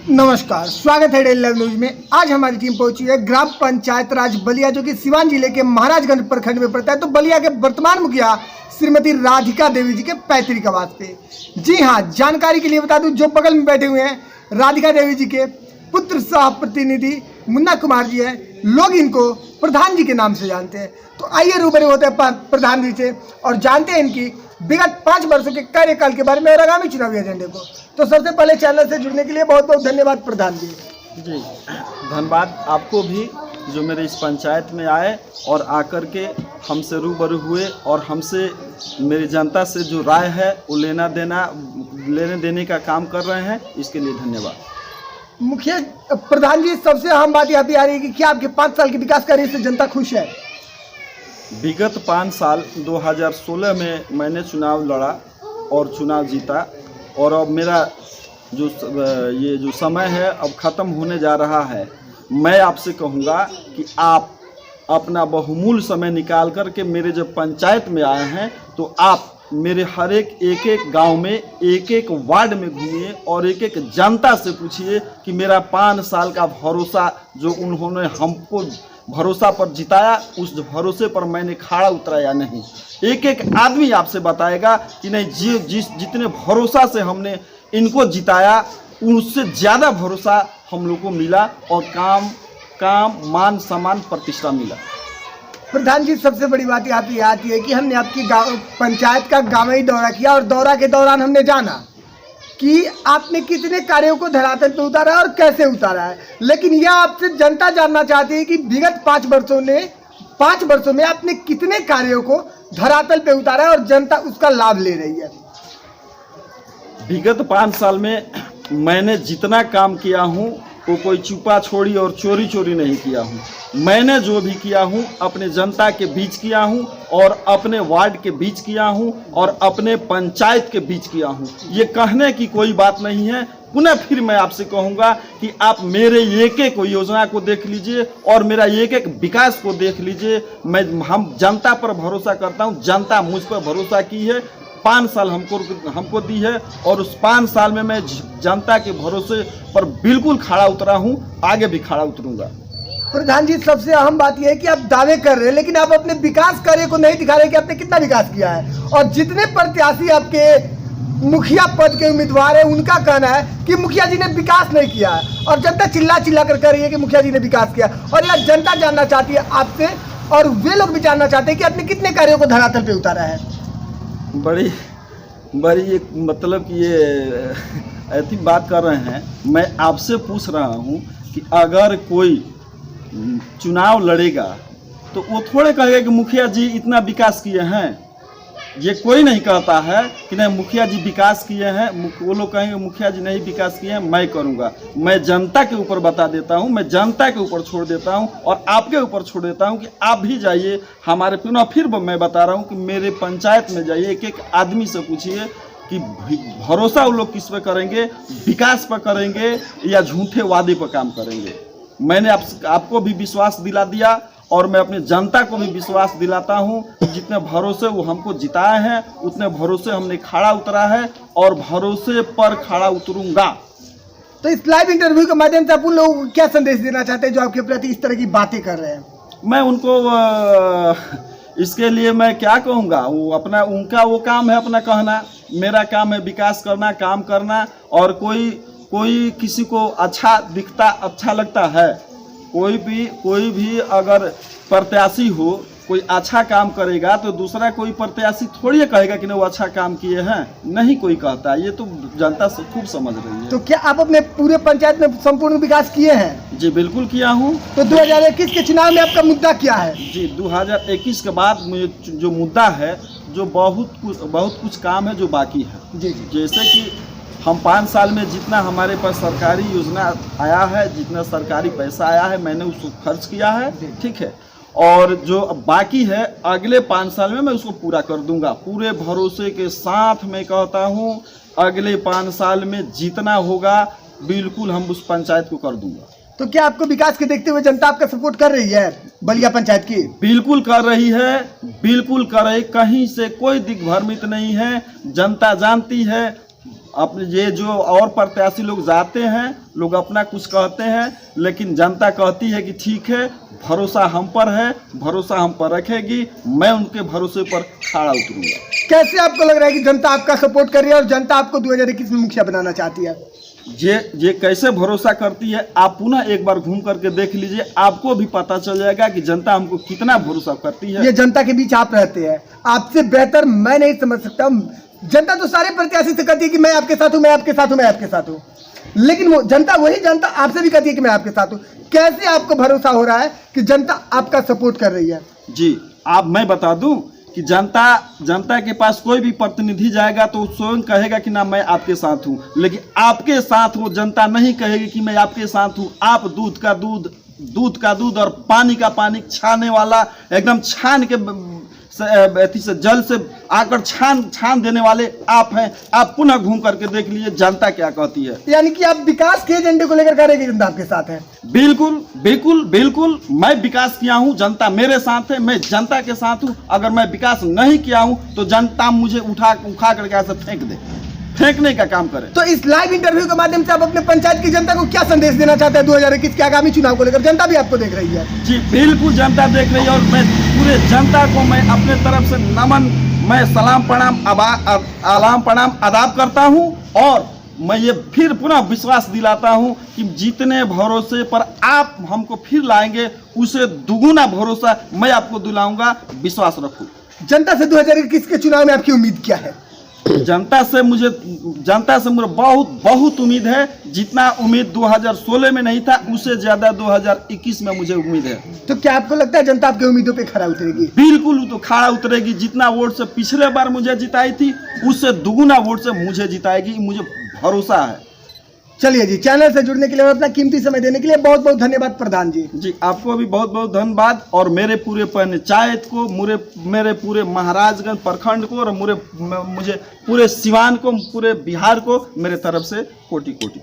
नमस्कार, स्वागत है डेली लाइव न्यूज में। आज हमारी टीम पहुंची है ग्राम पंचायत राज बलिया, जो कि सिवान जिले के महाराजगंज प्रखंड में पड़ता है। तो बलिया के वर्तमान मुखिया श्रीमती राधिका देवी जी के पैतृक आवास पे। जी हाँ, जानकारी के लिए बता दूं, जो बगल में बैठे हुए हैं राधिका देवी जी के पुत्र सह प्रतिनिधि मुन्ना कुमार जी हैं। लोग इनको प्रधान जी के नाम से जानते हैं। तो आइए रूबरू होते हैं प्रधान जी से और जानते हैं इनकी विगत 5 वर्षों के कार्यकाल के बारे में और आगामी चुनावी एजेंडे को। तो सबसे पहले चैनल से जुड़ने के लिए बहुत बहुत धन्यवाद प्रधान जी। जी धन्यवाद आपको भी, जो मेरे इस पंचायत में आए और आकर के हमसे रूबरू हुए और हमसे मेरी जनता से जो राय है वो लेने देने का काम कर रहे हैं, इसके लिए धन्यवाद। मुखिया प्रधान जी, सबसे अहम बात यहाँ पे आ रही है कि क्या आपके 5 साल के विकास कार्य से जनता खुश है? विगत 5 साल 2016 में मैंने चुनाव लड़ा और चुनाव जीता, और अब मेरा जो समय है अब ख़त्म होने जा रहा है। मैं आपसे कहूँगा कि आप अपना बहुमूल्य समय निकाल कर के मेरे जब पंचायत में आए हैं तो आप मेरे हर एक गांव में, एक वार्ड में घूमिए और एक जनता से पूछिए कि मेरा 5 साल का भरोसा जो उन्होंने हमको भरोसा पर जिताया, उस भरोसे पर मैंने खड़ा उतरा या नहीं। एक आदमी आपसे बताएगा कि नहीं, जितने भरोसा से हमने इनको जिताया उससे ज़्यादा भरोसा हम लोग को मिला और काम मान सम्मान प्रतिष्ठा मिला। प्रधान जी, सबसे बड़ी बात यहाँ पे आती है कि हमने आपकी पंचायत का गांवी दौरा किया और दौरा के दौरान हमने जाना कि आपने कितने कार्यों को धरातल पे उतारा और कैसे उतारा है। लेकिन यह आपसे जनता जानना चाहती है कि विगत 5 वर्षों में आपने कितने कार्यों को धरातल पे उतारा है और जनता उसका लाभ ले रही है। विगत 5 साल में मैंने जितना काम किया हूँ वो कोई छुपा छोड़ी और चोरी नहीं किया हूँ। मैंने जो भी किया हूँ अपने जनता के बीच किया हूँ और अपने वार्ड के बीच किया हूँ और अपने पंचायत के बीच किया हूँ। ये कहने की कोई बात नहीं है। पुनः फिर मैं आपसे कहूँगा कि आप मेरे एक योजना को देख लीजिए और मेरा एक विकास को देख लीजिए। हम जनता पर भरोसा करता हूँ, जनता मुझ पर भरोसा की है। 5 साल हमको दी है और उस 5 साल में मैं जनता के भरोसे पर बिल्कुल खड़ा उतरा हूँ, आगे भी खड़ा उतरूंगा। प्रधान जी, सबसे अहम बात यह है कि आप दावे कर रहे हैं लेकिन आप अपने विकास कार्य को नहीं दिखा रहे कि आपने कितना विकास किया है। और जितने प्रत्याशी आपके मुखिया पद के उम्मीदवार है उनका कहना है कि मुखिया जी ने विकास नहीं किया है और जनता चिल्ला कर कह रही है कि मुखिया जी ने विकास किया। और यह जनता जानना चाहती है आपसे और वे लोग भी जानना चाहते हैं कि आपने कितने कार्यों को धरातल पे उतारा है। बड़ी एक मतलब कि ये ऐसी बात कर रहे हैं। मैं आपसे पूछ रहा हूँ कि अगर कोई चुनाव लड़ेगा तो वो थोड़े कहेगा कि मुखिया जी इतना विकास किए हैं। ये कोई नहीं कहता है कि नहीं मुखिया जी विकास किए हैं। वो लोग कहेंगे मुखिया जी नहीं विकास किए हैं, मैं करूँगा। मैं जनता के ऊपर बता देता हूँ, मैं जनता के ऊपर छोड़ देता हूँ और आपके ऊपर छोड़ देता हूँ कि आप भी जाइए हमारे पुनः फिर मैं बता रहा हूँ कि मेरे पंचायत में जाइए, एक आदमी से पूछिए कि भरोसा वो लोग किस पे करेंगे, विकास पर करेंगे या झूठे वादे पर काम करेंगे। मैंने आपको भी विश्वास दिला दिया और मैं अपनी जनता को भी विश्वास दिलाता हूं कि जितने भरोसे वो हमको जिताए हैं उतने भरोसे हमने खड़ा उतरा है और भरोसे पर खड़ा उतरूंगा। तो इस लाइव इंटरव्यू के माध्यम से आप उन लोगों को क्या संदेश देना चाहते हैं जो आपके प्रति इस तरह की बातें कर रहे हैं? मैं उनको इसके लिए मैं क्या कहूँगा, वो अपना उनका वो काम है अपना कहना, मेरा काम है विकास करना, काम करना। और कोई किसी को अच्छा दिखता अच्छा लगता है, कोई भी अगर प्रत्याशी हो कोई अच्छा काम करेगा तो दूसरा कोई प्रत्याशी थोड़ी कहेगा कि नहीं वो अच्छा काम किए हैं, नहीं कोई कहता। ये तो जनता से खूब समझ रही है। तो क्या आप अपने पूरे पंचायत में संपूर्ण विकास किए हैं? जी बिल्कुल किया हूँ। तो 2021 के चुनाव में आपका मुद्दा क्या है? जी 2021 के बाद जो मुद्दा है, जो बहुत कुछ काम है जो बाकी है। जी जैसे कि हम 5 साल में जितना हमारे पास सरकारी योजना आया है, जितना सरकारी पैसा आया है, मैंने उसको खर्च किया है, ठीक है। और जो बाकी है अगले 5 साल में मैं उसको पूरा कर दूंगा। पूरे भरोसे के साथ मैं कहता हूँ अगले 5 साल में जितना होगा बिल्कुल हम उस पंचायत को कर दूंगा। तो क्या आपको विकास के देखते हुए जनता आपका सपोर्ट कर रही है बलिया पंचायत की? बिल्कुल कर रही है, बिल्कुल कर रही। कहीं से कोई दिग्भ्रमित नहीं है। जनता जानती है अपने ये जो और प्रत्याशी लोग जाते हैं, लोग अपना कुछ कहते हैं, लेकिन जनता कहती है कि ठीक है, भरोसा हम पर है, भरोसा हम पर रखेगी, मैं उनके भरोसे पर खड़ा उतरूंगा। कैसे आपको लग रहा है कि जनता आपका सपोर्ट कर रही है और जनता आपको 2021 में मुखिया बनाना चाहती है? ये कैसे भरोसा करती है, आप पुनः एक बार घूम करके देख लीजिए, आपको भी पता चल जाएगा कि जनता हमको कितना भरोसा करती है। ये जनता के बीच आप रहते हैं, आपसे बेहतर मैं नहीं समझ सकता। जनता तो सारे प्रत्याशी से कहती है कि मैं आपके साथ हूं, मैं आपके साथ हूं, मैं आपके साथ हूं, लेकिन वो जनता आपसे भी कहती है कि मैं आपके साथ हूं। कैसे आपको भरोसा हो रहा है कि जनता आपका सपोर्ट कर रही है? जी, मैं बता दूं कि जनता के पास कोई भी प्रतिनिधि जाएगा तो स्वयं कहेगा कि ना मैं आपके साथ हूं, लेकिन आपके साथ वो जनता नहीं कहेगी कि मैं आपके साथ हूं। आप दूध का दूध और पानी का पानी छाने वाला, एकदम छान के से जल से आकर छान देने वाले आप हैं। आप पुनः घूम करके देख लीजिए जनता क्या कहती है। यानी कि आप विकास के एजेंडे को लेकर कह रहे हैं कि जनता आपके साथ है? बिल्कुल बिल्कुल बिल्कुल, मैं विकास किया हूं, जनता मेरे साथ है, मैं जनता के साथ हूं। अगर मैं विकास नहीं किया हूं तो जनता मुझे उठा करके ऐसे फेंकने का काम करे। तो इस लाइव इंटरव्यू के माध्यम से आप अपने पंचायत की जनता को क्या संदेश देना चाहते हैं 2021 के आगामी चुनाव को लेकर? जनता भी आपको देख रही है। जी बिल्कुल, जनता देख रही है और मैं पूरे जनता को मैं अपने तरफ से नमन, मैं सलाम प्रणाम आदाब करता हूं और मैं ये फिर पुनः विश्वास दिलाता हूं कि जितने भरोसे पर आप हमको फिर लाएंगे, उसे दुगुना भरोसा मैं आपको दिलाऊंगा। विश्वास रखो। जनता से 2021 के चुनाव में आपकी उम्मीद क्या है? जनता से मुझे बहुत उम्मीद है। जितना उम्मीद 2016 में नहीं था, उससे ज्यादा 2021 में मुझे उम्मीद है। तो क्या आपको लगता है जनता आपकी उम्मीदों पे खरा उतरेगी? बिल्कुल, वो तो खड़ा उतरेगी। जितना वोट से पिछले बार मुझे जिताई थी, उससे दुगुना वोट से मुझे जिताएगी, मुझे भरोसा है। चलिए जी, चैनल से जुड़ने के लिए और अपना कीमती समय देने के लिए बहुत बहुत धन्यवाद प्रधान जी। जी, आपको भी बहुत बहुत धन्यवाद और मेरे पूरे पंचायत को, मेरे पूरे महाराजगंज प्रखंड को और मुझे पूरे सिवान को, पूरे बिहार को मेरे तरफ से कोटि कोटि।